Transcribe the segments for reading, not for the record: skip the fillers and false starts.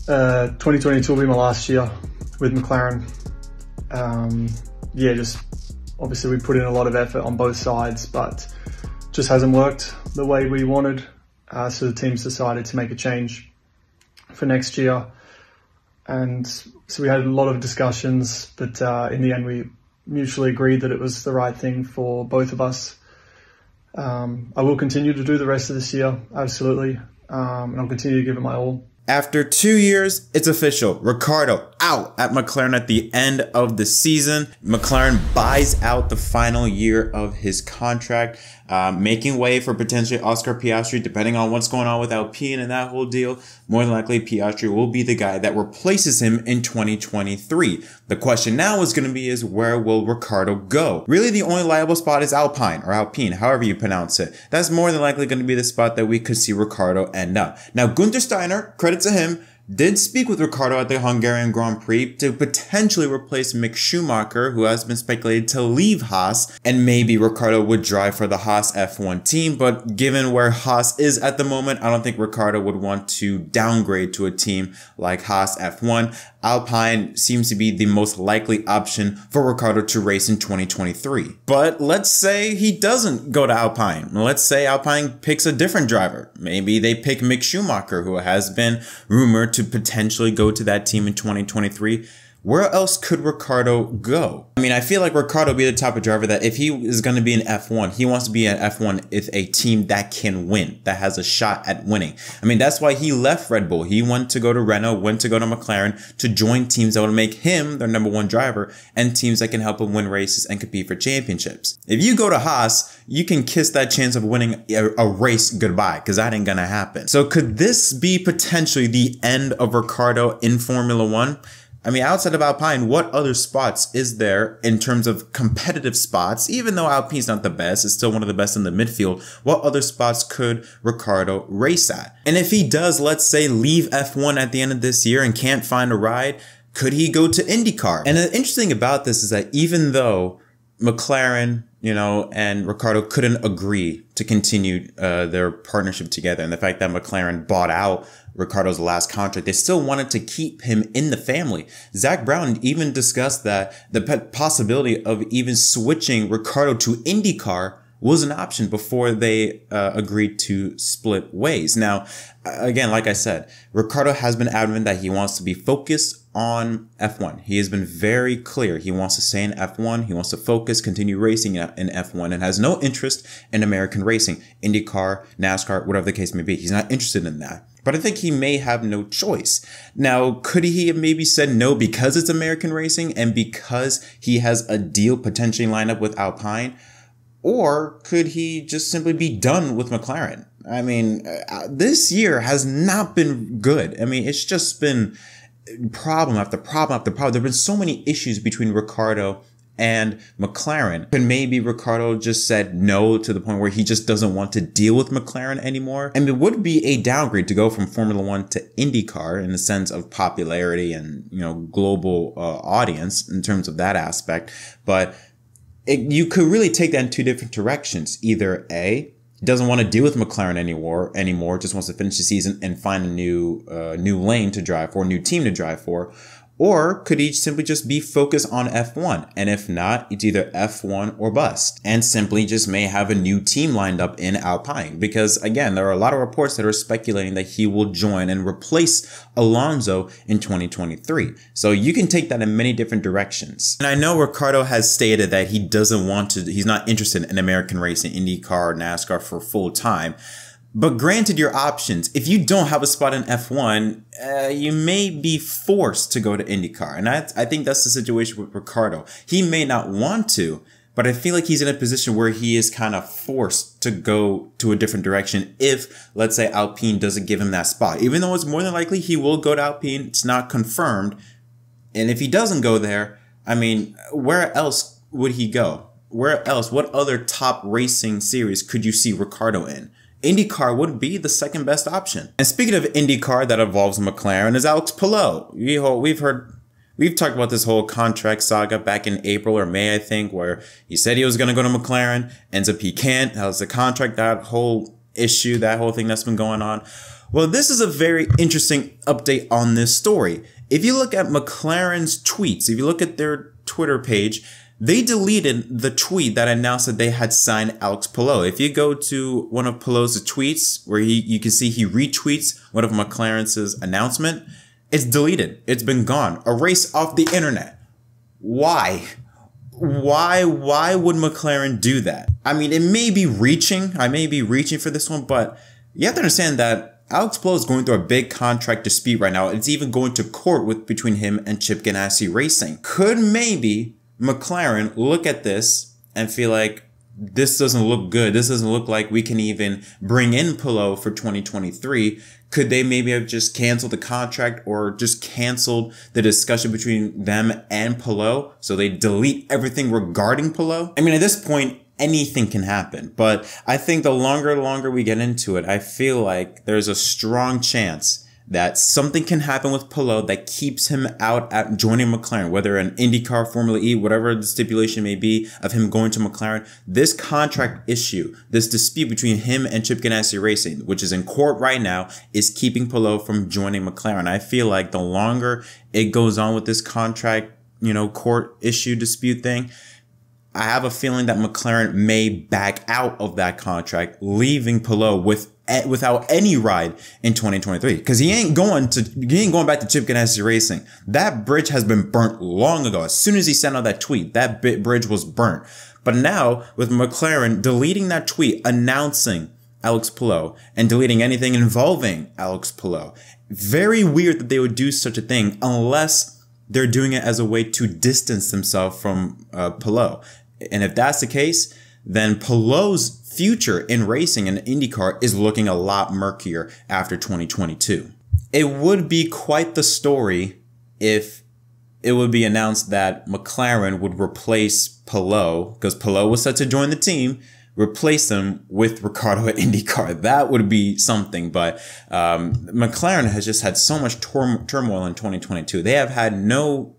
2022 will be my last year with McLaren. Yeah, just obviously we put in a lot of effort on both sides, but just hasn't worked the way we wanted. So the team's decided to make a change for next year. And so we had a lot of discussions, but in the end we mutually agreed that it was the right thing for both of us. I will continue to do the rest of this year, absolutely. And I'll continue to give it my all. After 2 years, it's official. Ricciardo out at McLaren at the end of the season. McLaren buys out the final year of his contract, making way for potentially Oscar Piastri, depending on what's going on with Alpine and that whole deal. More than likely, Piastri will be the guy that replaces him in 2023. The question now is going to be is where will Ricciardo go? Really, the only liable spot is Alpine or Alpine, however you pronounce it. That's more than likely going to be the spot that we could see Ricciardo end up. Now, Gunther Steiner, credit to him, did speak with Ricciardo at the Hungarian Grand Prix to potentially replace Mick Schumacher, who has been speculated to leave Haas, and maybe Ricciardo would drive for the Haas F1 team. But given where Haas is at the moment, I don't think Ricciardo would want to downgrade to a team like Haas F1. Alpine seems to be the most likely option for Ricciardo to race in 2023. But let's say he doesn't go to Alpine. Let's say Alpine picks a different driver. Maybe they pick Mick Schumacher, who has been rumored to potentially go to that team in 2023. Where else could Ricciardo go? I mean, I feel like Ricciardo would be the type of driver that if he is going to be an F1, he wants to be an F1 with a team that can win, that has a shot at winning. I mean, that's why he left Red Bull. He went to go to Renault, went to go to McLaren to join teams that would make him their #1 driver and teams that can help him win races and compete for championships. If you go to Haas, you can kiss that chance of winning a race goodbye because that ain't going to happen. So could this be potentially the end of Ricciardo in Formula One? I mean, outside of Alpine, what other spots is there in terms of competitive spots? Even though Alpine's not the best, it's still one of the best in the midfield. What other spots could Ricciardo race at? And if he does, let's say, leave F1 at the end of this year and can't find a ride, could he go to IndyCar? And the interesting thing about this is that even though McLaren, and Ricciardo couldn't agree to continue their partnership together, and the fact that McLaren bought out Ricciardo's last contract, they still wanted to keep him in the family. Zach Brown even discussed that the possibility of even switching Ricciardo to IndyCar was an option before they agreed to split ways. Now, again, like I said, Ricciardo has been adamant that he wants to be focused on F1. He has been very clear. He wants to stay in F1. He wants to focus, continue racing in F1 and has no interest in American racing, IndyCar, NASCAR, whatever the case may be. He's not interested in that. But I think he may have no choice. Now, could he have maybe said no because it's American racing and because he has a deal potentially lined up with Alpine? Or could he just simply be done with McLaren? I mean, this year has not been good. I mean, it's just been problem after problem after problem. There have been so many issues between Ricciardo and McLaren. And maybe Ricciardo just said no to the point where he just doesn't want to deal with McLaren anymore. And it would be a downgrade to go from Formula One to IndyCar in the sense of popularity and, global audience in terms of that aspect. But you could really take that in two different directions. Either A, he doesn't want to deal with McLaren anymore, just wants to finish the season and find a new lane to drive for, a new team to drive for. Or could he simply just be focused on F1? And if not, it's either F1 or bust. And simply just may have a new team lined up in Alpine. Because again, there are a lot of reports that are speculating that he will join and replace Alonso in 2023. So you can take that in many different directions. And I know Ricciardo has stated that he doesn't want to, he's not interested in American racing, IndyCar, NASCAR for full time. But granted your options, if you don't have a spot in F1, you may be forced to go to IndyCar. And I think that's the situation with Ricciardo. He may not want to, but I feel like he's in a position where he is kind of forced to go to a different direction if, let's say, Alpine doesn't give him that spot. Even though it's more than likely he will go to Alpine, it's not confirmed. And if he doesn't go there, I mean, where else would he go? Where else? What other top racing series could you see Ricciardo in? IndyCar would be the second best option. And speaking of IndyCar that involves McLaren is Alex Palou. We've talked about this whole contract saga back in April or May, I think, where he said he was going to go to McLaren, ends up he can't. How's the contract? That whole issue, that whole thing that's been going on. Well, this is a very interesting update on this story. If you look at McLaren's tweets, if you look at their Twitter page, they deleted the tweet that announced that they had signed Alex Palou. If you go to one of Palou's tweets, where you can see he retweets one of McLaren's announcement, it's deleted. It's been gone. Erased off the internet. Why? Why would McLaren do that? I mean, it may be reaching. I may be reaching for this one, but you have to understand that Alex Palou is going through a big contract dispute right now. It's even going to court between him and Chip Ganassi Racing. Could maybe McLaren look at this and feel like this doesn't look good? This doesn't look like we can even bring in Palou for 2023. Could they maybe have just canceled the contract or just canceled the discussion between them and Palou? So they delete everything regarding Palou? I mean, at this point, anything can happen. But I think the longer we get into it, I feel like there's a strong chance that something can happen with Palou that keeps him out at joining McLaren, whether an IndyCar, Formula E, whatever the stipulation may be of him going to McLaren. This contract issue, this dispute between him and Chip Ganassi Racing, which is in court right now, is keeping Palou from joining McLaren. I feel like the longer it goes on with this contract, court issue dispute thing, I have a feeling that McLaren may back out of that contract, leaving Palou without any ride in 2023, because he ain't going back to Chip Ganassi Racing. That bridge has been burnt long ago. As soon as he sent out that tweet, that bridge was burnt. But now with McLaren deleting that tweet announcing Alex Palou and deleting anything involving Alex Palou, very weird that they would do such a thing unless they're doing it as a way to distance themselves from Palou. And if that's the case, then Palou's future in racing in IndyCar is looking a lot murkier after 2022. It would be quite the story if it would be announced that McLaren would replace Palou, because Palou was set to join the team, replace him with Ricciardo at IndyCar. That would be something. But McLaren has just had so much turmoil in 2022. They have had no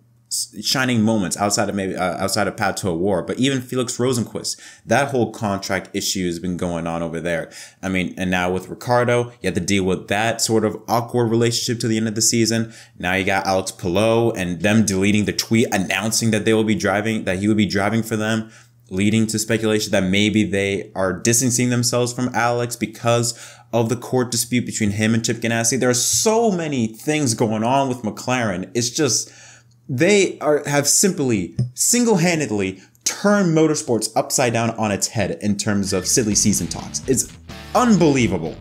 shining moments outside of Pato O'Ward, but even Felix Rosenqvist, that whole contract issue has been going on over there. I mean, and now with Ricciardo, you have to deal with that sort of awkward relationship to the end of the season. Now you got Alex Palou and them deleting the tweet announcing that he would be driving for them, leading to speculation that maybe they are distancing themselves from Alex because of the court dispute between him and Chip Ganassi. There are so many things going on with McLaren. It's just, they have simply single-handedly turned motorsports upside down on its head in terms of silly season talks. It's unbelievable.